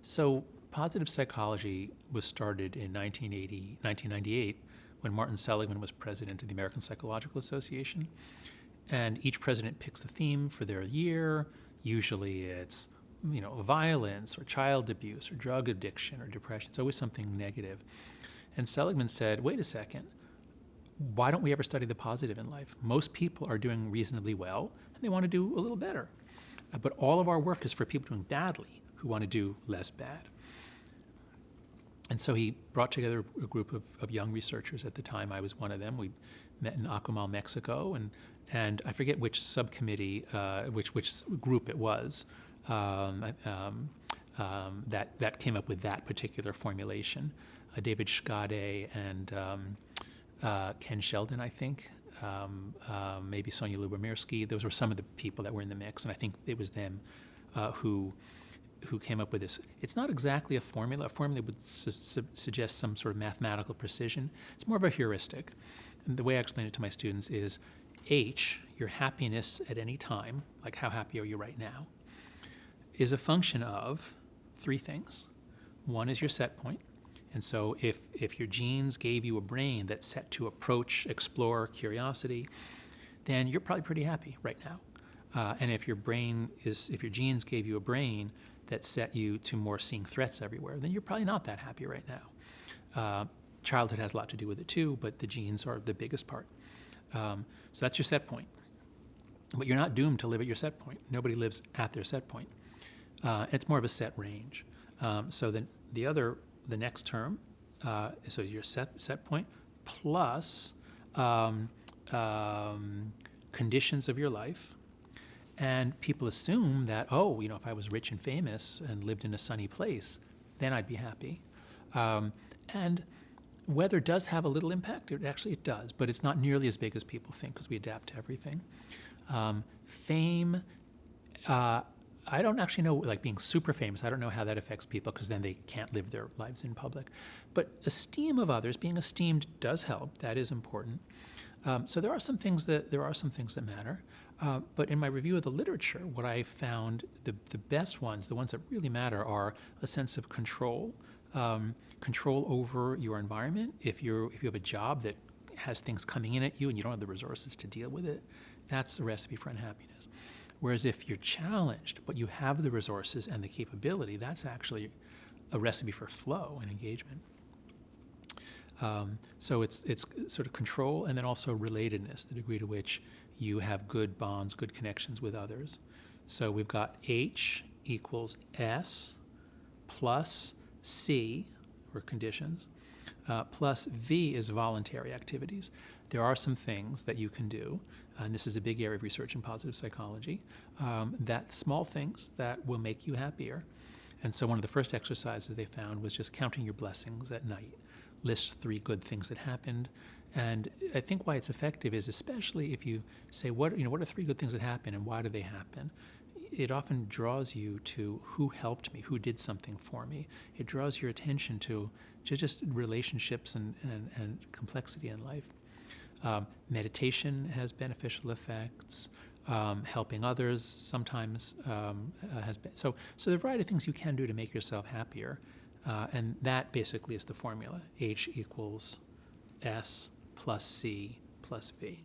So positive psychology was started in 1998, when Martin Seligman was president of the American Psychological Association. And each president picks a theme for their year. Usually it's, violence or child abuse or drug addiction or depression. It's always something negative. And Seligman said, wait a second, why don't we ever study the positive in life? Most people are doing reasonably well, and they want to do a little better. But all of our work is for people doing badly who want to do less bad. And so he brought together a group of young researchers. At the time, I was one of them. We met in Akumal, Mexico, and I forget which subcommittee, which group it was that came up with that particular formulation. David Schade and Ken Sheldon, I think, maybe Sonia Lubomirsky. Those were some of the people that were in the mix, and I think it was them who came up with this. It's not exactly a formula. A formula would suggest some sort of mathematical precision. It's more of a heuristic. And the way I explain it to my students is H, your happiness at any time, like how happy are you right now, is a function of three things. One is your set point. And so if your genes gave you a brain that's set to approach, explore, curiosity, then you're probably pretty happy right now. And if your genes gave you a brain that set you to more seeing threats everywhere, then you're probably not that happy right now. Childhood has a lot to do with it too, but the genes are the biggest part. So that's your set point. But you're not doomed to live at your set point. Nobody lives at their set point. It's more of a set range. So then the next term, so your set point plus conditions of your life. And people assume that, if I was rich and famous and lived in a sunny place, then I'd be happy. And weather does have a little impact. It does, but it's not nearly as big as people think because we adapt to everything. Fame, I don't actually know, like being super famous, I don't know how that affects people because then they can't live their lives in public. But esteem of others, being esteemed does help. That is important. So there are some things that matter. But in my review of the literature, what I found the best ones, the ones that really matter, are a sense of control, control over your environment. If you have a job that has things coming in at you and you don't have the resources to deal with it, that's the recipe for unhappiness. Whereas if you're challenged, but you have the resources and the capability, that's actually a recipe for flow and engagement. So it's sort of control and then also relatedness, the degree to which you have good bonds, good connections with others. So we've got H equals S plus C, or conditions, plus V is voluntary activities. There are some things that you can do, and this is a big area of research in positive psychology, that small things that will make you happier. And so one of the first exercises they found was just counting your blessings at night. List 3 good things that happened. And I think why it's effective is especially if you say, what are 3 good things that happened and why do they happen? It often draws you to who helped me, who did something for me. It draws your attention to just relationships and complexity in life. Meditation has beneficial effects. Helping others sometimes has been. So there are a variety of things you can do to make yourself happier. And that basically is the formula. H equals S plus C plus V.